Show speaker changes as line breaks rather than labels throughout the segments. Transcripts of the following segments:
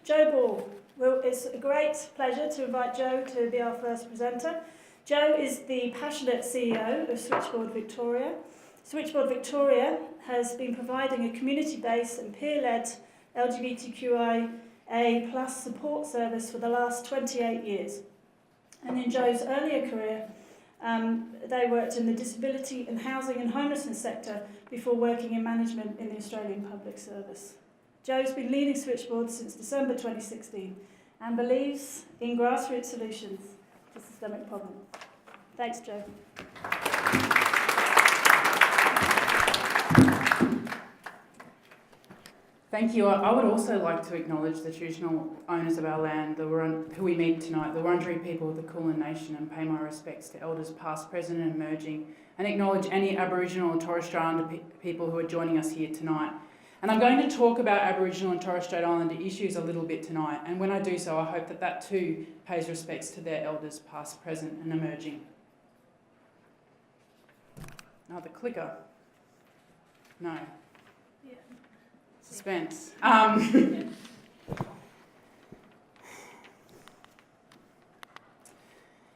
Joe Ball. Well, it's a great pleasure to invite Joe to be our first presenter. Joe is the passionate CEO of Switchboard Victoria. Switchboard Victoria has been providing a community-based and peer-led LGBTQIA plus support service for the last 28 years. And in Joe's earlier career, they worked in the disability and housing and homelessness sector before working in management in the Australian Public Service. Joe's been leading Switchboard since December 2016 and believes in grassroots solutions to systemic problems. Thanks, Joe.
Thank you. I would also like to acknowledge the traditional owners of our land, who we meet tonight, the Wurundjeri people of the Kulin Nation, and pay my respects to elders past, present and emerging, and acknowledge any Aboriginal and Torres Strait Islander people who are joining us here tonight. And I'm going to talk about Aboriginal and Torres Strait Islander issues a little bit tonight, and when I do so, I hope that that too pays respects to their elders past, present and emerging. Now the clicker. No.
Yeah.
Suspense.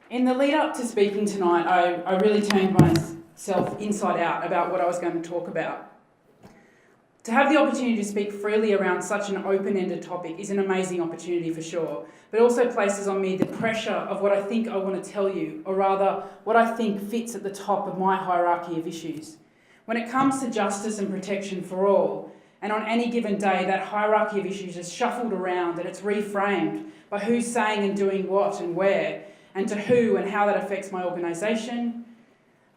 In the lead up to speaking tonight, I really turned myself inside out about what I was going to talk about. To have the opportunity to speak freely around such an open-ended topic is an amazing opportunity for sure, but it also places on me the pressure of what I think I want to tell you, or rather, what I think fits at the top of my hierarchy of issues. When it comes to justice and protection for all, and on any given day, that hierarchy of issues is shuffled around and it's reframed by who's saying and doing what and where, and to who and how that affects my organisation,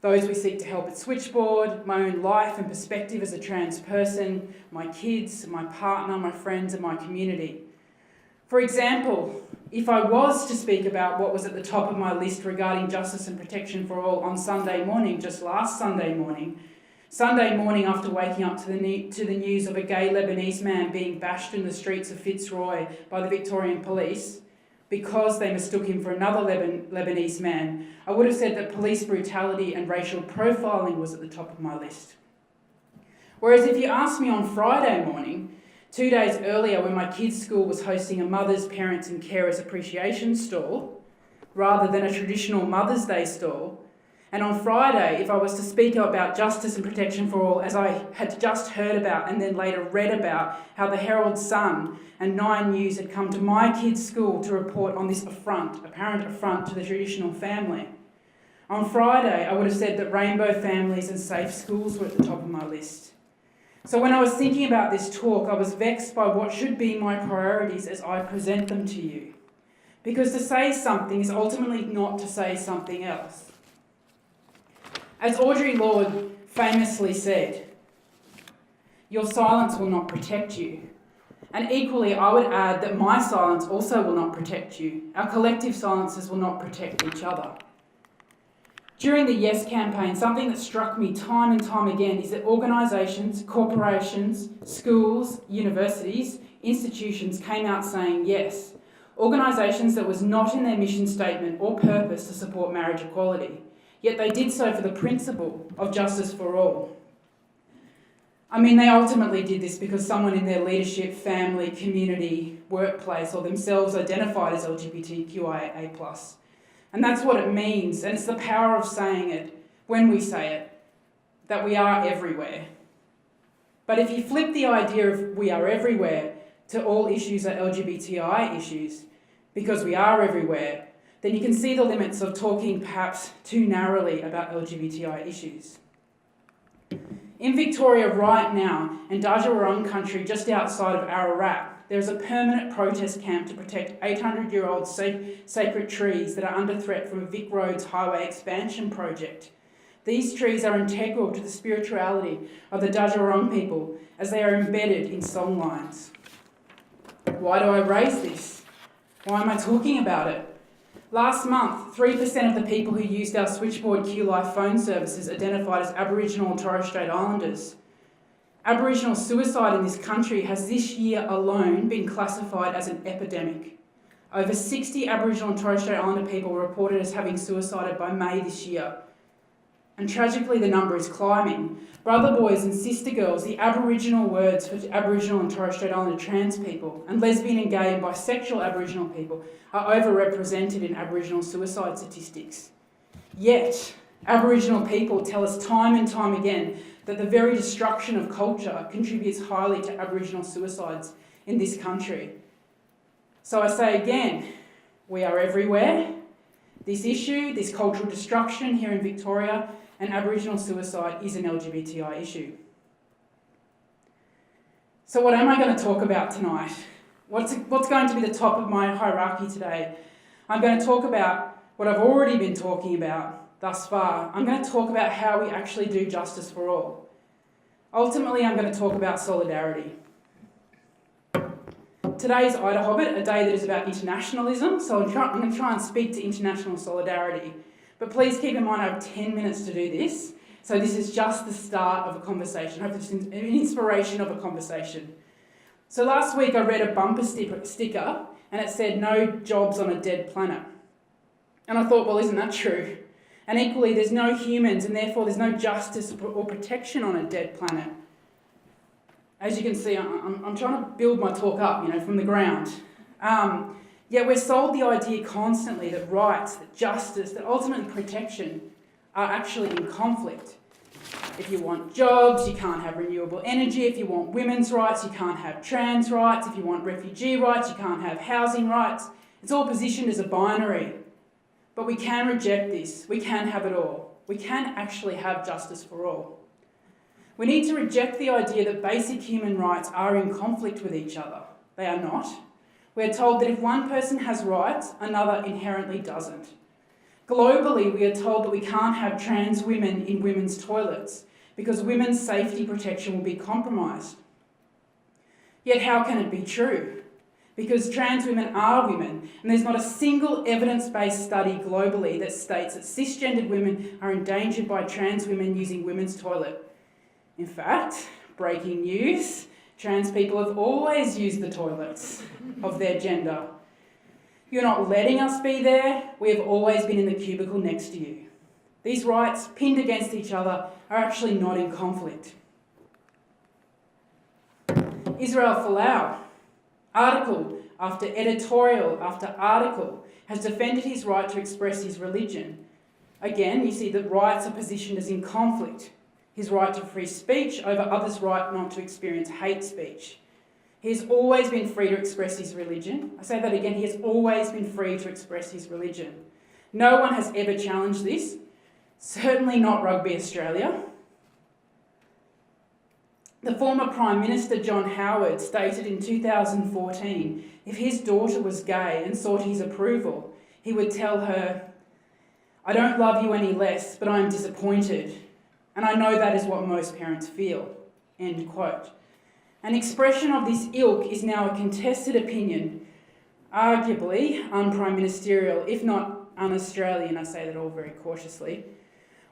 those we seek to help at Switchboard, my own life and perspective as a trans person, my kids, my partner, my friends and my community. For example, if I was to speak about what was at the top of my list regarding justice and protection for all on Sunday morning, just last Sunday morning after waking up to the news of a gay Lebanese man being bashed in the streets of Fitzroy by the Victorian police because they mistook him for another Lebanese man, I would have said that police brutality and racial profiling was at the top of my list. Whereas if you asked me on Friday morning, 2 days earlier when my kids' school was hosting a Mothers, Parents and Carers Appreciation stall, rather than a traditional Mother's Day stall, and on Friday, if I was to speak about justice and protection for all, as I had just heard about and then later read about how the Herald Sun and 9 News had come to my kids' school to report on this apparent affront to the traditional family. On Friday, I would have said that rainbow families and safe schools were at the top of my list. So when I was thinking about this talk, I was vexed by what should be my priorities as I present them to you. Because to say something is ultimately not to say something else. As Audre Lorde famously said, your silence will not protect you. And equally, I would add that my silence also will not protect you. Our collective silences will not protect each other. During the Yes campaign, something that struck me time and time again is that organisations, corporations, schools, universities, institutions came out saying yes. Organisations that was not in their mission statement or purpose to support marriage equality. Yet they did so for the principle of justice for all. I mean, they ultimately did this because someone in their leadership, family, community, workplace, or themselves identified as LGBTQIA+. And that's what it means, and it's the power of saying it, when we say it, that we are everywhere. But if you flip the idea of we are everywhere to all issues are LGBTI issues, because we are everywhere, then you can see the limits of talking perhaps too narrowly about LGBTI issues. In Victoria right now, in Dajawurrung country just outside of Ararat, there is a permanent protest camp to protect 800-year-old sacred trees that are under threat from a Vic Roads highway expansion project. These trees are integral to the spirituality of the Dajawurrung people as they are embedded in songlines. Why do I raise this? Why am I talking about it? Last month, 3% of the people who used our Switchboard Q-Life phone services identified as Aboriginal and Torres Strait Islanders. Aboriginal suicide in this country has this year alone been classified as an epidemic. Over 60 Aboriginal and Torres Strait Islander people were reported as having suicided by May this year. And tragically, the number is climbing. Brother boys and sister girls, the Aboriginal words for Aboriginal and Torres Strait Islander trans people, and lesbian and gay and bisexual Aboriginal people are overrepresented in Aboriginal suicide statistics. Yet, Aboriginal people tell us time and time again that the very destruction of culture contributes highly to Aboriginal suicides in this country. So I say again, we are everywhere. This issue, this cultural destruction here in Victoria, and Aboriginal suicide is an LGBTI issue. So what am I going to talk about tonight? What's going to be the top of my hierarchy today? I'm going to talk about what I've already been talking about thus far. I'm going to talk about how we actually do justice for all. Ultimately, I'm going to talk about solidarity. Today is IDAHOBIT, a day that is about internationalism, so I'm going to try and speak to international solidarity. But please keep in mind I have 10 minutes to do this, so this is just the start of a conversation. I hope it's an inspiration of a conversation. So last week I read a bumper sticker and it said, "No jobs on a dead planet." And I thought, well, isn't that true? And equally, there's no humans and therefore there's no justice or protection on a dead planet. As you can see, I'm trying to build my talk up, from the ground. Yet we're sold the idea constantly that rights, that justice, that ultimately protection are actually in conflict. If you want jobs, you can't have renewable energy. If you want women's rights, you can't have trans rights. If you want refugee rights, you can't have housing rights. It's all positioned as a binary. But we can reject this. We can have it all. We can actually have justice for all. We need to reject the idea that basic human rights are in conflict with each other. They are not. We are told that if one person has rights, another inherently doesn't. Globally, we are told that we can't have trans women in women's toilets because women's safety protection will be compromised. Yet how can it be true? Because trans women are women, and there's not a single evidence-based study globally that states that cisgendered women are endangered by trans women using women's toilet. In fact, breaking news, trans people have always used the toilets of their gender. You're not letting us be there, we have always been in the cubicle next to you. These rights, pinned against each other, are actually not in conflict. Israel Folau, article after editorial after article, has defended his right to express his religion. Again, you see that rights are positioned as in conflict. His right to free speech over others' right not to experience hate speech. He has always been free to express his religion. I say that again, he has always been free to express his religion. No one has ever challenged this, certainly not Rugby Australia. The former Prime Minister John Howard stated in 2014 if his daughter was gay and sought his approval, he would tell her, "I don't love you any less, but I am disappointed. And I know that is what most parents feel." End quote. An expression of this ilk is now a contested opinion, arguably un-prime ministerial, if not un-Australian, I say that all very cautiously.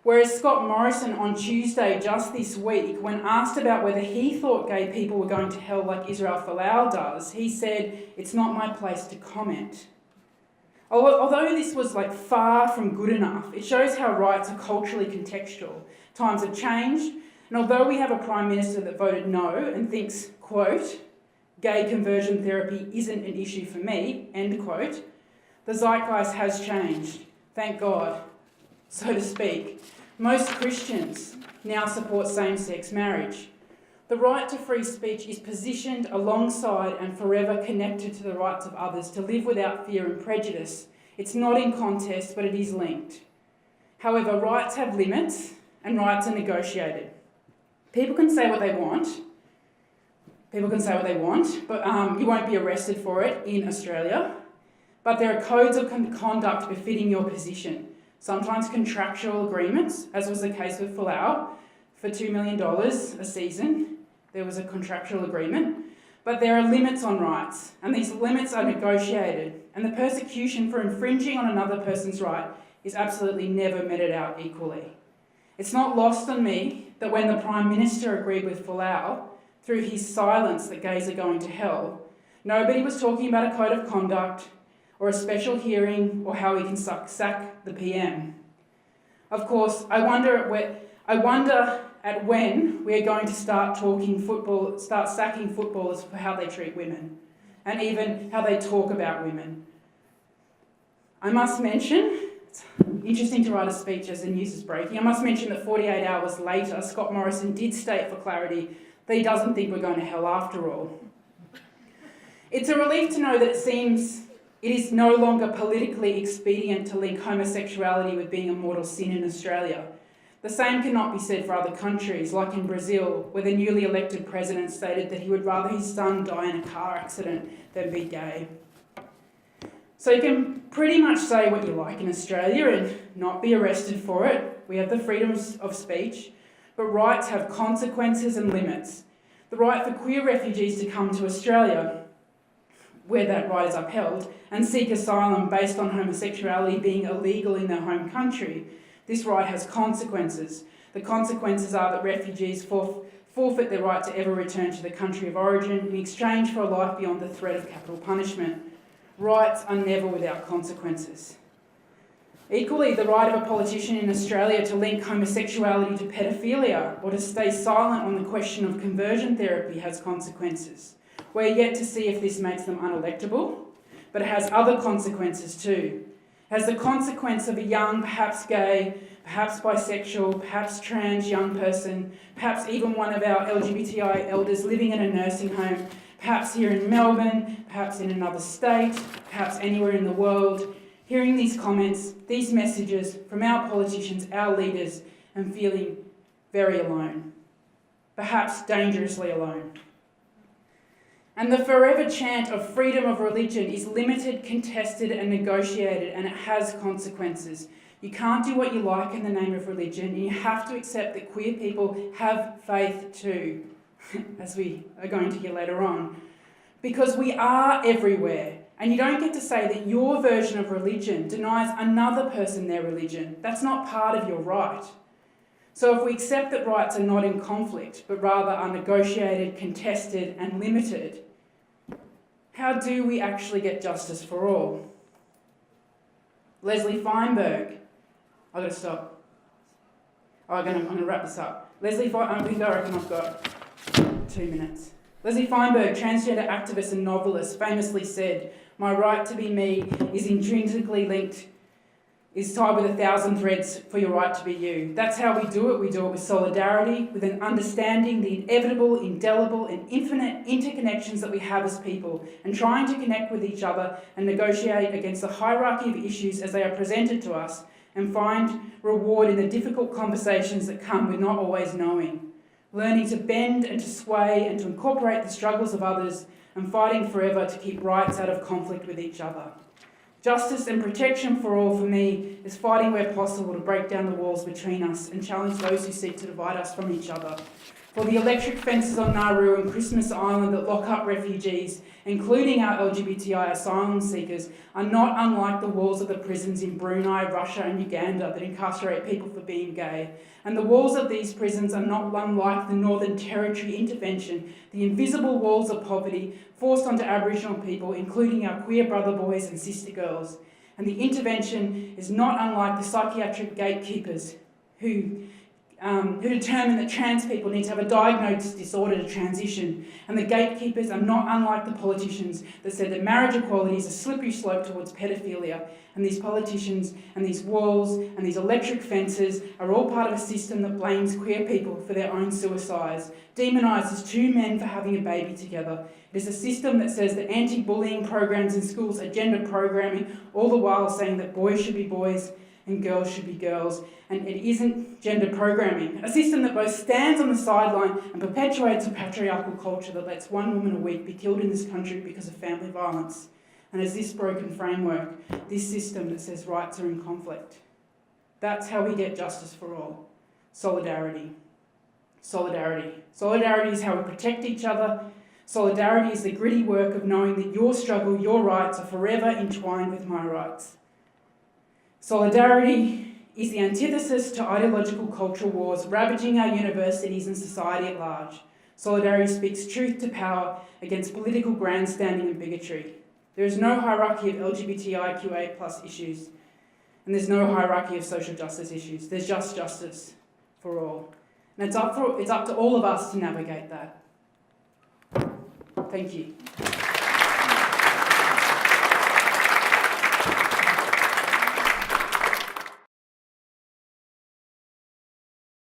Whereas Scott Morrison on Tuesday just this week, when asked about whether he thought gay people were going to hell like Israel Folau does, he said, "It's not my place to comment." Although this was far from good enough, it shows how rights are culturally contextual. Times have changed, and although we have a Prime Minister that voted no and thinks, quote, "gay conversion therapy isn't an issue for me," end quote, the zeitgeist has changed, thank God, so to speak. Most Christians now support same-sex marriage. The right to free speech is positioned alongside and forever connected to the rights of others to live without fear and prejudice. It's not in contest, but it is linked. However, rights have limits and rights are negotiated. People can say what they want. But you won't be arrested for it in Australia. But there are codes of conduct befitting your position. Sometimes contractual agreements, as was the case with Folau, for $2 million a season. There was a contractual agreement. But there are limits on rights, and these limits are negotiated, and the persecution for infringing on another person's right is absolutely never meted out equally. It's not lost on me that when the Prime Minister agreed with Folau, through his silence that gays are going to hell, nobody was talking about a code of conduct or a special hearing or how we can sack the PM. Of course, I wonder at when we're going to start sacking footballers for how they treat women, and even how they talk about women. I must mention, it's interesting to write a speech as the news is breaking, I must mention that 48 hours later, Scott Morrison did state for clarity that he doesn't think we're going to hell after all. It's a relief to know that it is no longer politically expedient to link homosexuality with being a mortal sin in Australia. The same cannot be said for other countries, like in Brazil, where the newly elected president stated that he would rather his son die in a car accident than be gay. So you can pretty much say what you like in Australia and not be arrested for it. We have the freedom of speech, but rights have consequences and limits. The right for queer refugees to come to Australia, where that right is upheld, and seek asylum based on homosexuality being illegal in their home country. This right has consequences. The consequences are that refugees forfeit their right to ever return to the country of origin in exchange for a life beyond the threat of capital punishment. Rights are never without consequences. Equally, the right of a politician in Australia to link homosexuality to pedophilia or to stay silent on the question of conversion therapy has consequences. We're yet to see if this makes them unelectable, but it has other consequences too. It has the consequence of a young, perhaps gay, perhaps bisexual, perhaps trans young person, perhaps even one of our LGBTI elders living in a nursing home, perhaps here in Melbourne, perhaps in another state, perhaps anywhere in the world, hearing these comments, these messages from our politicians, our leaders, and feeling very alone, perhaps dangerously alone. And the forever chant of freedom of religion is limited, contested, and negotiated, and it has consequences. You can't do what you like in the name of religion, and you have to accept that queer people have faith too, as we are going to hear later on. Because we are everywhere, and you don't get to say that your version of religion denies another person their religion. That's not part of your right. So if we accept that rights are not in conflict, but rather are negotiated, contested, and limited, how do we actually get justice for all? Leslie Feinberg, I've got to stop. I'm going to wrap this up. I reckon I've got 2 minutes. Leslie Feinberg, transgender activist and novelist, famously said, "My right to be me is intrinsically linked, is tied with 1,000 threads for your right to be you." That's how we do it. We do it with solidarity, with an understanding the inevitable, indelible and infinite interconnections that we have as people, and trying to connect with each other and negotiate against the hierarchy of issues as they are presented to us, and find reward in the difficult conversations that come with not always knowing. Learning to bend and to sway and to incorporate the struggles of others, and fighting forever to keep rights out of conflict with each other. Justice and protection for all, for me, is fighting where possible to break down the walls between us and challenge those who seek to divide us from each other. For the electric fences on Nauru and Christmas Island that lock up refugees, including our LGBTI asylum seekers, are not unlike the walls of the prisons in Brunei, Russia and Uganda that incarcerate people for being gay. And the walls of these prisons are not unlike the Northern Territory intervention, the invisible walls of poverty forced onto Aboriginal people, including our queer brother boys and sister girls. And the intervention is not unlike the psychiatric gatekeepers who determine that trans people need to have a diagnosed disorder to transition. And the gatekeepers are not unlike the politicians that said that marriage equality is a slippery slope towards pedophilia. And these politicians and these walls and these electric fences are all part of a system that blames queer people for their own suicides, demonises two men for having a baby together. It is a system that says that anti-bullying programs in schools are gender programming, all the while saying that boys should be boys and girls should be girls, and it isn't gender programming. A system that both stands on the sideline and perpetuates a patriarchal culture that lets one woman a week be killed in this country because of family violence. And as this broken framework, this system that says rights are in conflict. That's how we get justice for all. Solidarity. Solidarity. Solidarity is how we protect each other. Solidarity is the gritty work of knowing that your struggle, your rights are forever entwined with my rights. Solidarity is the antithesis to ideological cultural wars ravaging our universities and society at large. Solidarity speaks truth to power against political grandstanding and bigotry. There is no hierarchy of LGBTIQA+ issues. And there's no hierarchy of social justice issues. There's just justice for all. And it's up to all of us to navigate that. Thank you.